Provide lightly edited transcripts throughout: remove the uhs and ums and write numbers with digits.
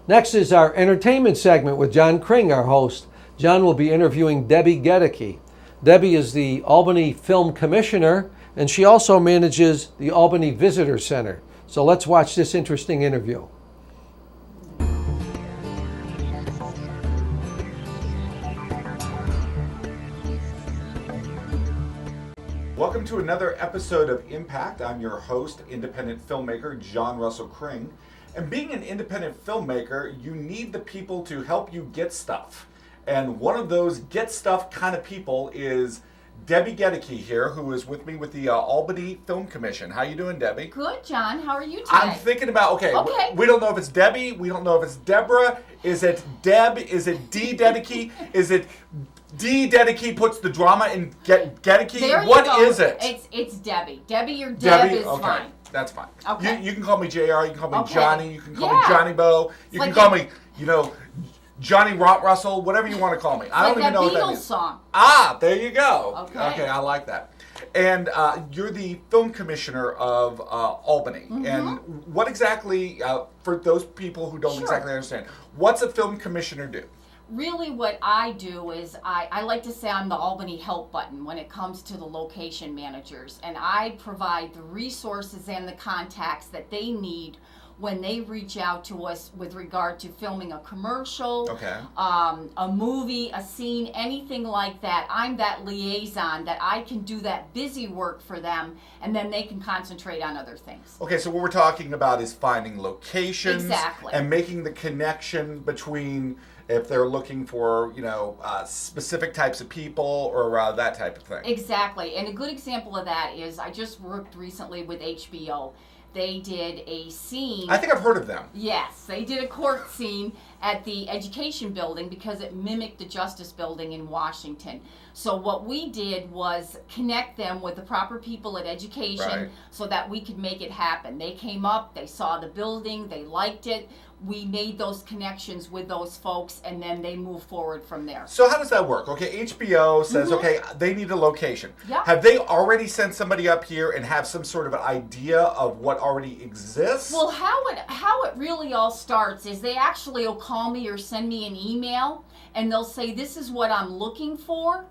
Next is our entertainment segment with John Cring, our host. John will be interviewing Debby Goedeke. Debby is the Albany Film Commissioner, and she also manages the Albany Visitor Center. So let's watch this interesting interview. Welcome to another episode of Impact. I'm your host, independent filmmaker John Russell Cring. And being an independent filmmaker, you need the people to help you get stuff. And one of those get stuff kind of people is Debby Goedeke here, who is with me with the Albany Film Commission. How you doing, Debby? Good, John. How are you today? I'm thinking about, okay. We don't know if it's Debby. We don't know if it's Deborah. Is it Deb? Is it D. Goedeke? Is it D. Goedeke puts the drama in Goedeke? What is it? It's Debby. Debby or Deb is okay. Fine. That's fine. Okay. You can call me JR, you can call me Okay. Johnny, you can call me Johnny Bo, you can call me, Johnny Russell, whatever you want to call me. I don't even know what that Beatles means. Song. Ah, there you go. Okay, I like that. And you're the film commissioner of Albany. Mm-hmm. And what exactly, for those people who don't exactly understand, what's a film commissioner do? Really what I do is I like to say I'm the Albany help button when it comes to the location managers, and I provide the resources and the contacts that they need when they reach out to us with regard to filming a commercial, a movie, a scene, anything like that. I'm that liaison that I can do that busy work for them, and then they can concentrate on other things. Okay, so what we're talking about is finding locations Exactly. and making the connection between if they're looking for, specific types of people or that type of thing. Exactly. And a good example of that is I just worked recently with HBO. They did a scene. I think I've heard of them. Yes, they did a court scene at the Education Building because it mimicked the Justice Building in Washington. So what we did was connect them with the proper people at Education so that we could make it happen. They came up, they saw the building, they liked it. We made those connections with those folks, and then they move forward from there. So how does that work? Okay, HBO says, okay, they need a location. Yep. Have they already sent somebody up here and have some sort of an idea of what already exists? Well, how it really all starts is they actually will call me or send me an email, and they'll say, this is what I'm looking for.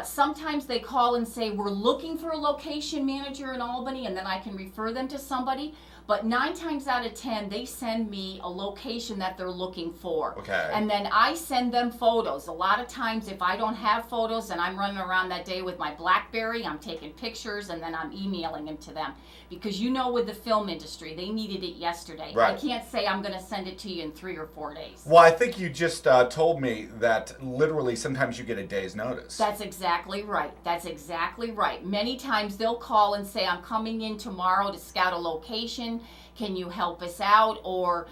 Sometimes they call and say, we're looking for a location manager in Albany, and then I can refer them to somebody. But 9 times out of 10, they send me a location that they're looking for. Okay. And then I send them photos. A lot of times, if I don't have photos and I'm running around that day with my BlackBerry, I'm taking pictures and then I'm emailing them to them. Because with the film industry, they needed it yesterday. Right. I can't say I'm going to send it to you in 3 or 4 days. Well, I think you just told me that literally sometimes you get a day's notice. That's exactly right. That's exactly right. Many times they'll call and say, I'm coming in tomorrow to scout a location. Can you help us out? Or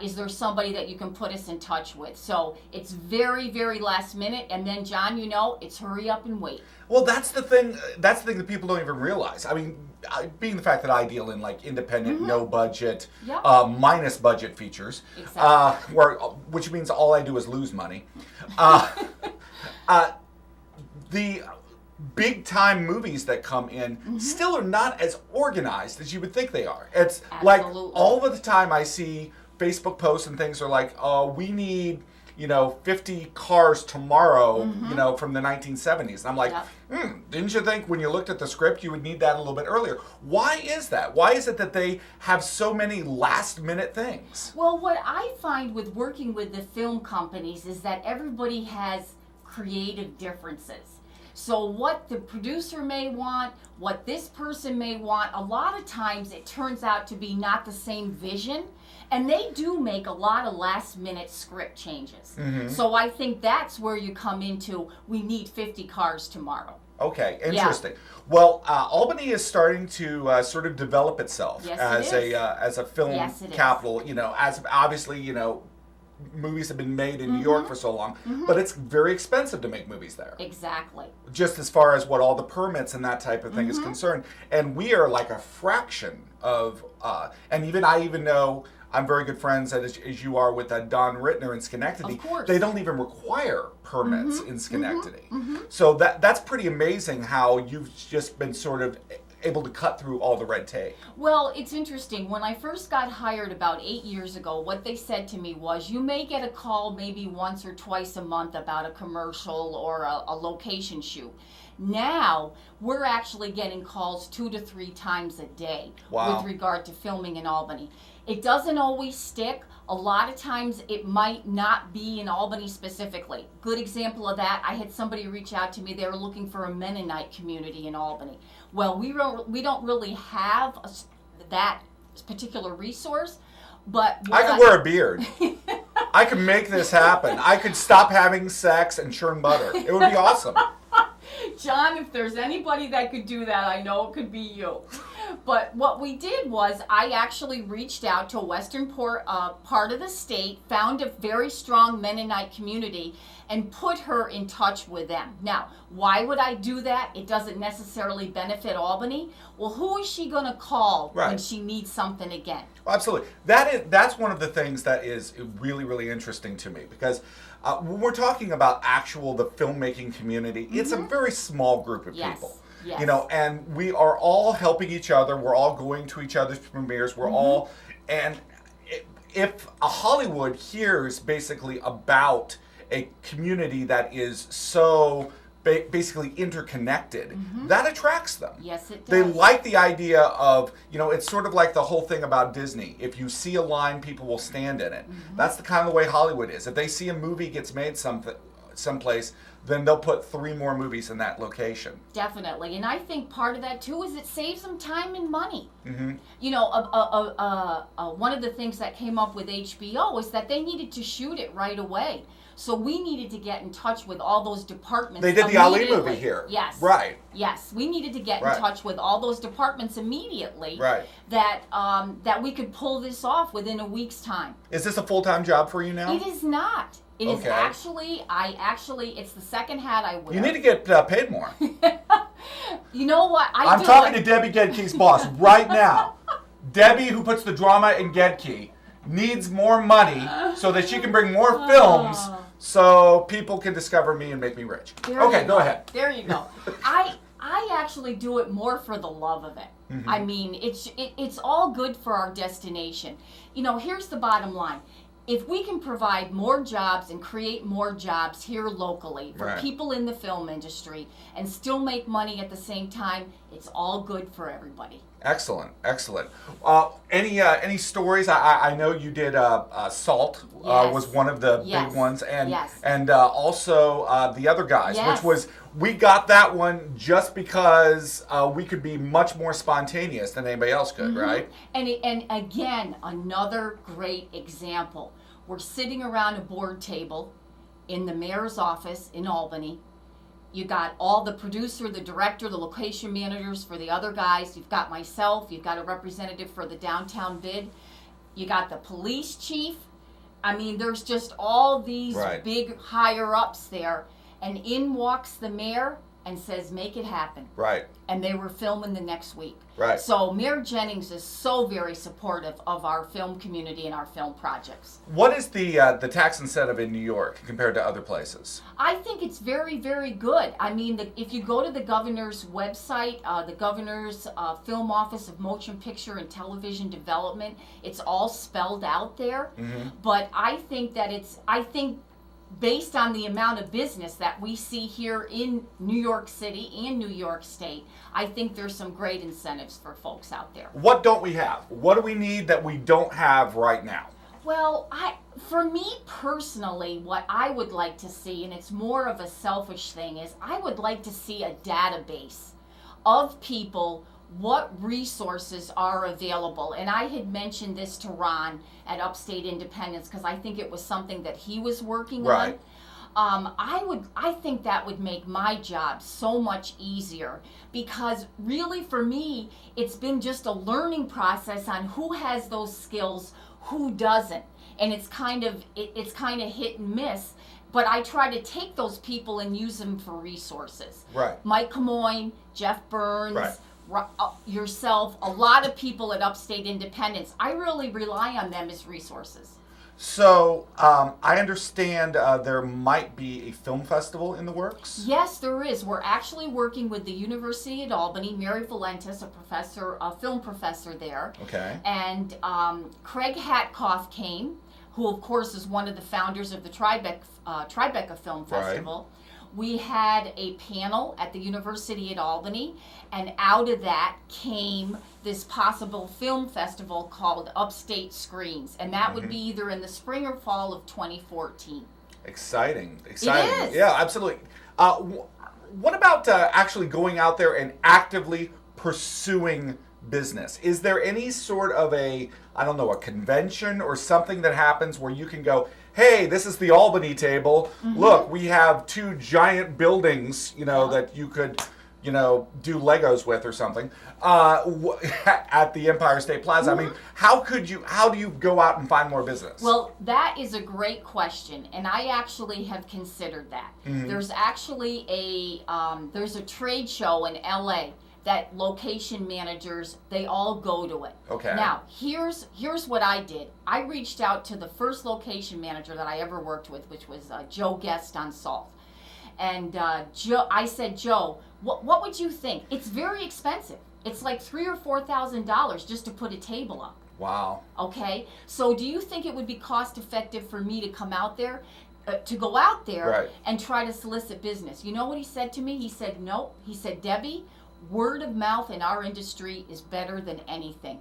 is there somebody that you can put us in touch with? So it's very, very last minute. And then, John, it's hurry up and wait. Well, that's the thing. That's the thing that people don't even realize. I mean, being the fact that I deal in like independent, no budget, minus budget features, Exactly. which means all I do is lose money. The big time movies that come in still are not as organized as you would think they are. It's like all of the time I see Facebook posts and things are like, oh, we need 50 cars tomorrow, from the 1970s. And I'm like, didn't you think when you looked at the script you would need that a little bit earlier? Why is that? Why is it that they have so many last minute things? Well, what I find with working with the film companies is that everybody has creative differences. So what the producer may want, what this person may want, a lot of times it turns out to be not the same vision. And they do make a lot of last minute script changes. So I think that's where you come into, we need 50 cars tomorrow. Okay, interesting. Yeah. Well, Albany is starting to sort of develop itself as a film capital. As obviously, movies have been made in New York for so long, but it's very expensive to make movies there. Exactly. Just as far as what all the permits and that type of thing is concerned. And we are like a fraction of, and I even know, I'm very good friends, as you are, with Don Rittner in Schenectady. Of course. They don't even require permits in Schenectady. So that's pretty amazing how you've just been sort of able to cut through all the red tape? Well, it's interesting. When I first got hired about 8 years ago, what they said to me was, you may get a call maybe once or twice a month about a commercial or a location shoot. Now, we're actually getting calls 2 to 3 times a day with regard to filming in Albany. It doesn't always stick. A lot of times it might not be in Albany specifically. Good example of that, I had somebody reach out to me. They were looking for a Mennonite community in Albany. Well, we don't really have that particular resource, but I could wear a beard. I could make this happen. I could stop having sex and churn butter. It would be awesome. John, if there's anybody that could do that, I know it could be you. But what we did was I actually reached out to a western part of the state, found a very strong Mennonite community, and put her in touch with them. Now, why would I do that? It doesn't necessarily benefit Albany. Well, who is she going to call when she needs something again? Well, absolutely. That's one of the things that is really, really interesting to me, because when we're talking about the filmmaking community, it's a very small group of people. Yes. You know, and we are all helping each other. We're all going to each other's premieres. We're all, and if a Hollywood hears basically about a community that is so basically interconnected, that attracts them. Yes, it does. They like the idea of, it's sort of like the whole thing about Disney. If you see a line, people will stand in it. That's the kind of the way Hollywood is. If they see a movie gets made someplace, then they'll put 3 more movies in that location. Definitely. And I think part of that, too, is it saves them time and money. You know, one of the things that came up with HBO is that they needed to shoot it right away. So we needed to get in touch with all those departments. They did the Ali movie here. Yes. Right. Yes. We needed to get in touch with all those departments immediately. Right. That we could pull this off within a week's time. Is this a full-time job for you now? It is not. It is actually, it's the second hat I wear. You need to get paid more. You know what? I'm talking to Debbie Goedeke's boss right now. Debbie, who puts the drama in Goedeke, needs more money so that she can bring more films so people can discover me and make me rich. Go ahead. There you go. I actually do it more for the love of it. I mean, it's all good for our destination. You know, here's the bottom line. If we can provide more jobs and create more jobs here locally for people in the film industry and still make money at the same time, it's all good for everybody. Excellent, excellent. Any stories? I know you did Salt was one of the big ones, and also The Other Guys, which was, we got that one just because we could be much more spontaneous than anybody else could, right? And again, another great example. We're sitting around a board table in the mayor's office in Albany. You got all the producer, the director, the location managers for The Other Guys. You've got myself. You've got a representative for the downtown bid. You got the police chief. I mean, there's just all these big higher ups there. And in walks the mayor and says, make it happen. Right. And they were filming the next week. Right. So Mayor Jennings is so very supportive of our film community and our film projects. What is the tax incentive in New York compared to other places? I think it's very, very good. I mean, if you go to the governor's website, the governor's Film Office of Motion Picture and Television Development, it's all spelled out there. But I think that based on the amount of business that we see here in New York City and New York State, I think there's some great incentives for folks out there. What don't we have? What do we need that we don't have right now? Well, for me personally, what I would like to see, and it's more of a selfish thing, is I would like to see a database of people, what resources are available. And I had mentioned this to Ron at Upstate Independence because I think it was something that he was working on. I think that would make my job so much easier, because really for me, it's been just a learning process on who has those skills, who doesn't. And it's kind of hit and miss. But I try to take those people and use them for resources. Right. Mike Camoin, Jeff Burns, yourself, a lot of people at Upstate Independence. I really rely on them as resources. So I understand there might be a film festival in the works. Yes, there is. We're actually working with the University at Albany. Mary Valentis, a film professor there. Okay. And Craig Hatkoff came, who of course is one of the founders of the Tribeca Film Festival. Right. We had a panel at the University at Albany, and out of that came this possible film festival called Upstate Screens, and that would be either in the spring or fall of 2014. Exciting. It is. Yeah, absolutely. What about actually going out there and actively pursuing business? Is there any sort of a convention or something that happens where you can go, hey, this is the Albany table. Look, we have 2 giant buildings, that you could, do Legos with or something at the Empire State Plaza. I mean, how do you go out and find more business? Well, that is a great question, and I actually have considered that. There's actually there's a trade show in LA that location managers, they all go to it. Okay. Now, here's what I did. I reached out to the first location manager that I ever worked with, which was Joe Guest on Salt. And I said, Joe, what would you think? It's very expensive. It's like $3,000 or $4,000 just to put a table up. Wow. Okay. So do you think it would be cost effective for me to come out there? To go out there right. and try to solicit business? You know what he said to me? He said, nope. He said, Debbie, word of mouth in our industry is better than anything.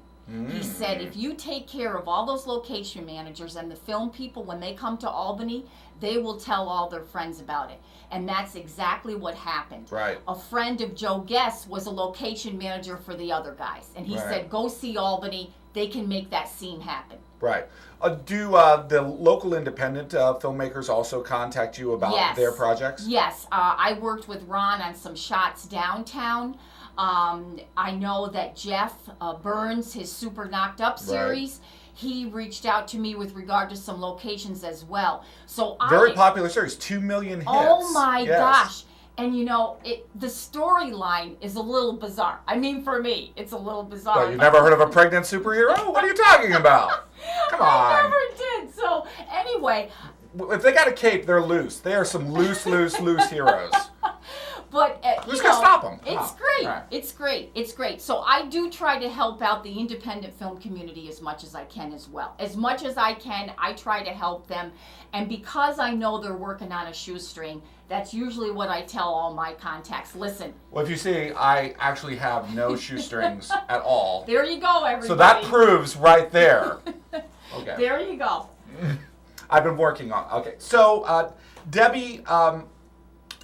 He said, if you take care of all those location managers and the film people, when they come to Albany, they will tell all their friends about it. And that's exactly what happened. Right. A friend of Joe Guest was a location manager for the other guys. And he said, go see Albany. They can make that scene happen. Right. Do the local independent filmmakers also contact you about their projects? Yes. I worked with Ron on some shots downtown. I know that Jeff Burns, his Super Knocked Up series, he reached out to me with regard to some locations as well. So very popular series, 2 million hits. Oh my gosh. And the storyline is a little bizarre. I mean, for me, it's a little bizarre. Well, you've never heard of a pregnant superhero? What are you talking about? Come on. I never did. So anyway. If they got a cape, they're loose. They are some loose heroes. But who's gonna stop them? It's great. Right. It's great. It's great. So I do try to help out the independent film community as much as I can as well. As much as I can, I try to help them. And because I know they're working on a shoestring, that's usually what I tell all my contacts. Listen. Well, if you see, I actually have no shoestrings at all. There you go, everybody. So that proves right there. Okay. There you go. I've been working on. Okay. So, Debbie,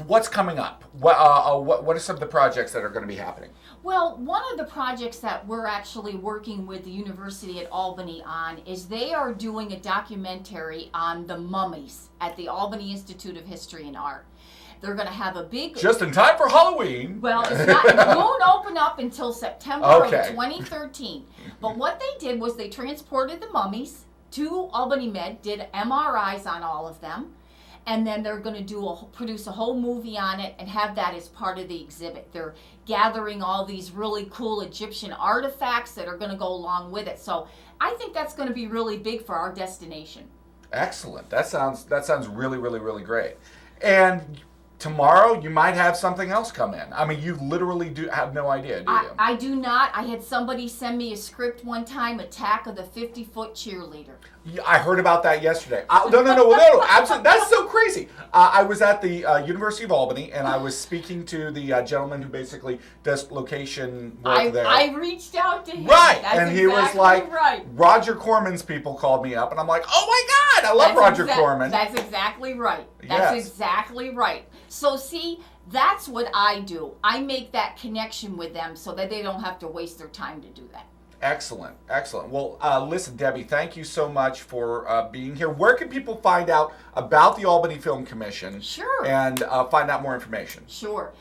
what's coming up? What are some of the projects that are going to be happening? Well, one of the projects that we're actually working with the University at Albany on is they are doing a documentary on the mummies at the Albany Institute of History and Art. They're going to have a big... Just in time for Halloween. Well, it won't open up until September of 2013. But what they did was they transported the mummies to Albany Med, did MRIs on all of them, and then they're going to produce a whole movie on it and have that as part of the exhibit. They're gathering all these really cool Egyptian artifacts that are going to go along with it. So I think that's going to be really big for our destination. Excellent. That sounds really, really, really great. And tomorrow you might have something else come in. I mean, you literally do have no idea, do you? I do not. I had somebody send me a script one time, Attack of the 50-Foot Cheerleader. Yeah, I heard about that yesterday. No, absolutely. That's so crazy. I was at the University of Albany, and I was speaking to the gentleman who basically does location work there. I reached out to him. Right. That's and he was like, Roger Corman's people called me up, and I'm like, oh my God, I love Roger Corman. That's exactly right. That's exactly right. So see, that's what I do. I make that connection with them so that they don't have to waste their time to do that. Excellent, excellent. Well, listen, Debbie, thank you so much for being here. Where can people find out about the Albany Film Commission? Sure. And find out more information? Sure.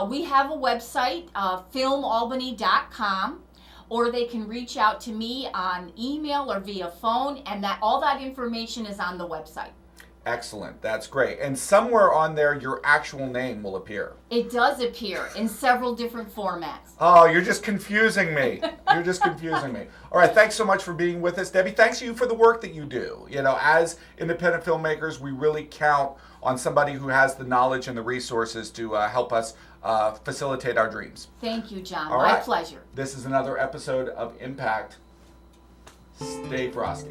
We have a website, filmalbany.com, or they can reach out to me on email or via phone, and all that information is on the website. Excellent. That's great. And somewhere on there, your actual name will appear. It does appear in several different formats. Oh, you're just confusing me. You're just confusing me. All right. Thanks so much for being with us, Debbie. Thanks to you for the work that you do. You know, as independent filmmakers, we really count on somebody who has the knowledge and the resources to help us facilitate our dreams. Thank you, John. All My right. pleasure. This is another episode of Impact. Stay frosty.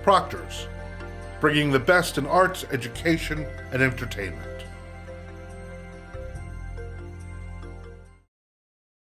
Proctors, bringing the best in arts, education, and entertainment.